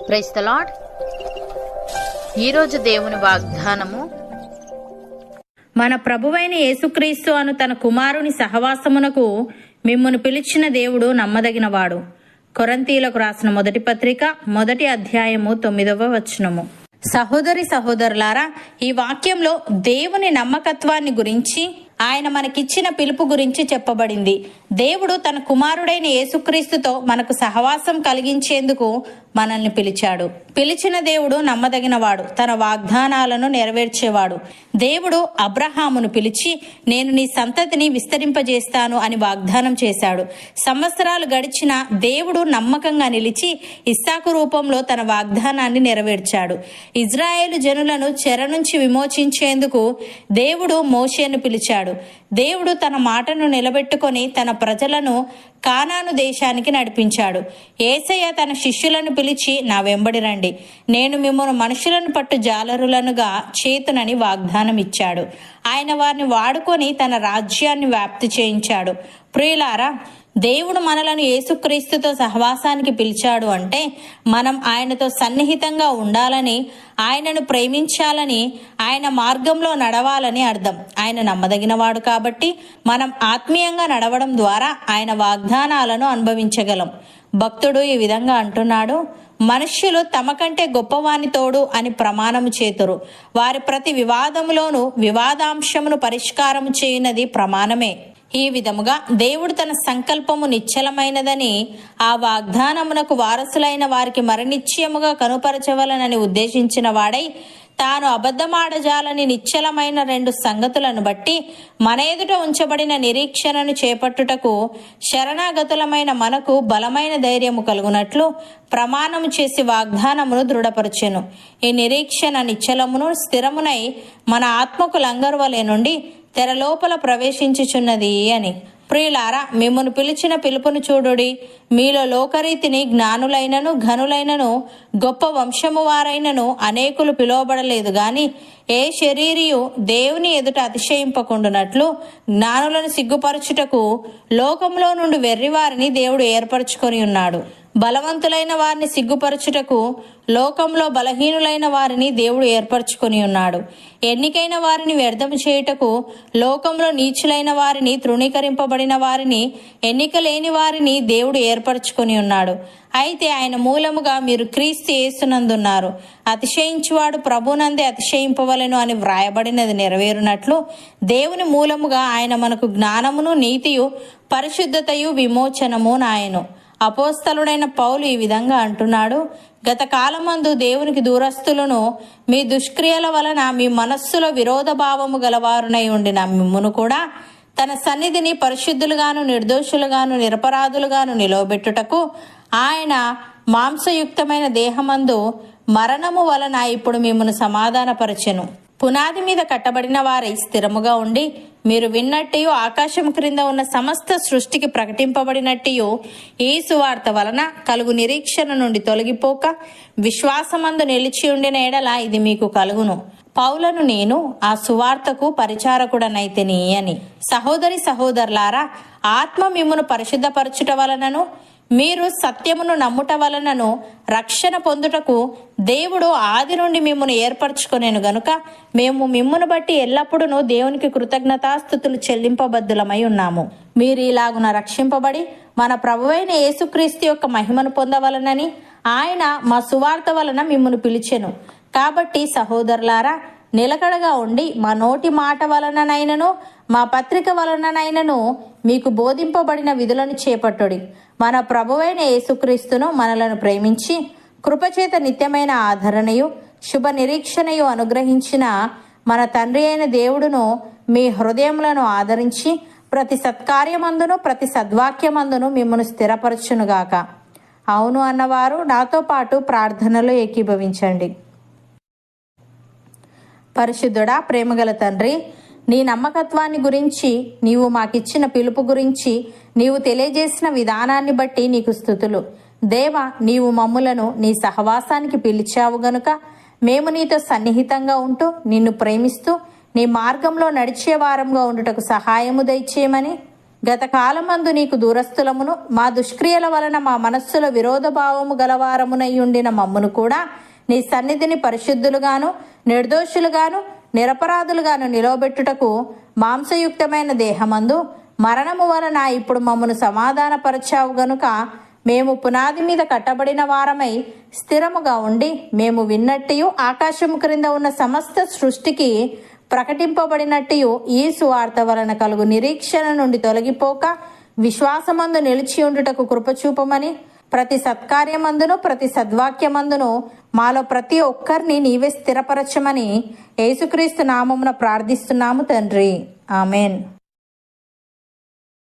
Praise the lord. ఈరోజు దేవుని వాగ్దానము, మన ప్రభువైన యేసుక్రీస్తు అను తన కుమారుని సహవాసమునకు మిమ్మును పిలిచిన దేవుడు నమ్మదగినవాడు. కొరింథీయులకు రాసిన మొదటి పత్రిక 1వ అధ్యాయము 9వ వచనము. సహోదరి సహోదరులారా, ఈ వాక్యంలో దేవుని నమ్మకత్వాన్ని గురించి, ఆయన మనకిచ్చిన పిలుపు గురించి చెప్పబడింది. దేవుడు తన కుమారుడైన యేసుక్రీస్తుతో మనకు సహవాసం కలిగించేందుకు మనల్ని పిలిచాడు. పిలిచిన దేవుడు నమ్మదగినవాడు, తన వాగ్దానాలను నెరవేర్చేవాడు. దేవుడు అబ్రహామును పిలిచి, నేను నీ సంతతిని విస్తరింపజేస్తాను అని వాగ్దానం చేశాడు. సంవత్సరాలు గడిచిన దేవుడు నమ్మకంగా నిలిచి ఇస్సాకు రూపంలో తన వాగ్దానాన్ని నెరవేర్చాడు. ఇజ్రాయేలు జనులను చెర నుంచి విమోచించేందుకు దేవుడు మోషేను పిలిచాడు. దేవుడు తన మాటను నిలబెట్టుకొని తన ప్రజలను కానాను దేశానికి నడిపించాడు. యేసయ్య తన శిష్యులను పిలిచి, నా వెంబడి రండి, నేను మిమ్మల్ని మనుషులను పట్టు జాలరులనుగా చేతునని వాగ్దానం ఇచ్చాడు. ఆయన వారిని వాడుకొని తన రాజ్యాన్ని వ్యాప్తి చేయించాడు. ప్రియులారా, దేవుడు మనలను యేసుక్రీస్తుతో సహవాసానికి పిలిచాడు అంటే మనం ఆయనతో సన్నిహితంగా ఉండాలని, ఆయనను ప్రేమించాలని, ఆయన మార్గంలో నడవాలని అర్థం. ఆయన నమ్మదగినవాడు కాబట్టి మనం ఆత్మీయంగా నడవడం ద్వారా ఆయన వాగ్దానాలను అనుభవించగలం. భక్తుడు ఈ విధంగా అంటున్నాడు, మనుష్యులు తమ కంటే గొప్పవాని తోడు అని ప్రమాణము చేతురు. వారి ప్రతి వివాదములోనూ వివాదాంశమును పరిష్కారము చేయునది ప్రమాణమే. ఈ విధముగా దేవుడు తన సంకల్పము నిశ్చలమైనదని, ఆ వాగ్దానమునకు వారసులైన వారికి మరనిశ్చయముగా కనుపరచవలనని ఉద్దేశించిన వాడై, తాను అబద్ధమాడజాలని నిశ్చలమైన 2 సంగతులను బట్టి మన ఎదుట ఉంచబడిన నిరీక్షణను చేపట్టుటకు శరణాగతులమైన మనకు బలమైన ధైర్యము కలుగునట్లు ప్రమాణము చేసి వాగ్దానమును దృఢపరచెను. ఈ నిరీక్షణ నిశ్చలమును స్థిరమునై మన ఆత్మకు లంగరువలే నుండి తెర లోపల ప్రవేశించుచున్నది అని. ప్రియులారా, మిమ్మును పిలిచిన పిలుపును చూడుడి. మీలో లోకరీతిని జ్ఞానులైనను ఘనులైనను గొప్ప వంశము వారైనను అనేకులు పిలువబడలేదు గాని, ఏ శరీరియు దేవుని ఎదుట అతిశయింపకుండునట్లు జ్ఞానులను సిగ్గుపరచుటకు లోకంలో నుండి వెర్రివారిని దేవుడు ఏర్పరచుకొని ఉన్నాడు. బలవంతులైన వారిని సిగ్గుపరచుటకు లోకంలో బలహీనులైన వారిని దేవుడు ఏర్పరచుకొని ఉన్నాడు. ఎన్నికైన వారిని వ్యర్థము చేయుటకు లోకంలో నీచులైన వారిని, తృణీకరింపబడిన వారిని, ఎన్నిక లేని వారిని దేవుడు ఏర్పరచుకొని ఉన్నాడు. అయితే ఆయన మూలముగా మీరు క్రీస్తు యేసునందున్నారు. అతిశయించువాడు ప్రభునందే అతిశయింపవలెను అని వ్రాయబడినది నెరవేరునట్లు దేవుని మూలముగా ఆయన మనకు జ్ఞానమును, నీతియు, పరిశుద్ధతయు, విమోచనము నాయను. అపోస్తలుడైన పౌలు ఈ విధంగా అంటున్నాడు, గత కాలమందు దేవునికి దూరస్తులను మీ దుష్క్రియల వలన మీ మనస్సులో విరోధ భావము గలవారునై ఉండిన మిమ్మును కూడా తన సన్నిధిని పరిశుద్ధులుగాను, నిర్దోషులుగాను, నిరపరాధులుగాను నిలవబెట్టుటకు ఆయన మాంసయుక్తమైన దేహమందు మరణము వలన ఇప్పుడు మిమ్మును సమాధానపరచెను. పునాది మీద కట్టబడిన వారై స్థిరముగా ఉండి, మీరు విన్నట్టు ఆకాశం క్రింద ఉన్న సమస్త సృష్టికి ప్రకటింపబడినట్టు ఈ సువార్త వలన కలుగు నిరీక్షణ నుండి తొలగిపోక విశ్వాసమందు నిలిచి ఉండిన ఎడల ఇది మీకు కలుగును. పౌలను నేను ఆ సువార్తకు పరిచారకుడనైతిని అని. సహోదరి సహోదరులారా, ఆత్మ మిమ్మును పరిశుద్ధపరచుట వలనను మీరు సత్యమును నమ్ముట వలనను రక్షణ పొందుటకు దేవుడు ఆది నుండి మిమ్మును ఏర్పరచుకొనేను గనుక మేము మిమ్మును బట్టి ఎల్లప్పుడూ దేవునికి కృతజ్ఞతాస్తుతులు చెల్లింపబద్దులమై ఉన్నాము. మీరు ఇలాగున రక్షింపబడి మన ప్రభువైన యేసుక్రీస్తు యొక్క మహిమను పొందవలనని ఆయన మా సువార్త వలన మిమ్మును పిలిచెను. కాబట్టి సహోదరులారా, నిలకడగా ఉండి మా నోటి మాట వలననైనను మా పత్రిక వలననైనను మీకు బోధింపబడిన విధులను చేపట్టుడి. మన ప్రభువైన యేసుక్రీస్తును మనలను ప్రేమించి కృపచేత నిత్యమైన ఆదరణయు శుభ నిరీక్షణయు అనుగ్రహించిన మన తండ్రి అయిన దేవుడును మీ హృదయములను ఆదరించి ప్రతి సత్కార్యమందును ప్రతి సద్వాక్యమందును మిమ్మను స్థిరపరచునుగాక. అవును అన్నవారు నాతో పాటు ప్రార్థనలో ఏకీభవించండి. పరిశుద్ధుడా, ప్రేమగల తండ్రి, నీ నమ్మకత్వాన్ని గురించి, నీవు మాకిచ్చిన పిలుపు గురించి, నీవు తెలియజేసిన విధానాన్ని బట్టి నీకు స్తుతులు. దేవా, నీవు మమ్ములను నీ సహవాసానికి పిలిచావు గనుక మేము నీతో సన్నిహితంగా ఉంటూ నిన్ను ప్రేమిస్తూ నీ మార్గంలో నడిచే వారంగా ఉండుటకు సహాయము దయచేయమని గత కాలమందు నీకు దూరస్థులమును మా దుష్క్రియల వలన మా మనస్సులో విరోధభావము గలవారమునయ్యుండిన మమ్మును కూడా నీ సన్నిధిని పరిశుద్ధులుగాను నిర్దోషులుగాను నిరపరాధులుగాను నిలవబెట్టుటకు మాంసయుక్తమైన దేహమందు మరణము వలన ఇప్పుడు మమ్మను సమాధానపరచావు గనుక మేము పునాది మీద కట్టబడిన వారమై స్థిరముగా ఉండి మేము విన్నట్టు ఆకాశము క్రింద ఉన్న సమస్త సృష్టికి ప్రకటింపబడినట్టు ఈ సువార్త వలన కలుగు నిరీక్షణ నుండి తొలగిపోక విశ్వాసమందు నిలిచి ఉండుటకు కృపచూపమని ప్రతి సత్కార్యమందును ప్రతి సద్వాక్యమందును మాలో ప్రతి ఒక్కరిని నీవే స్థిరపరచమని యేసుక్రీస్తు నామమున ప్రార్థిస్తున్నాము తండ్రి. ఆమెన్.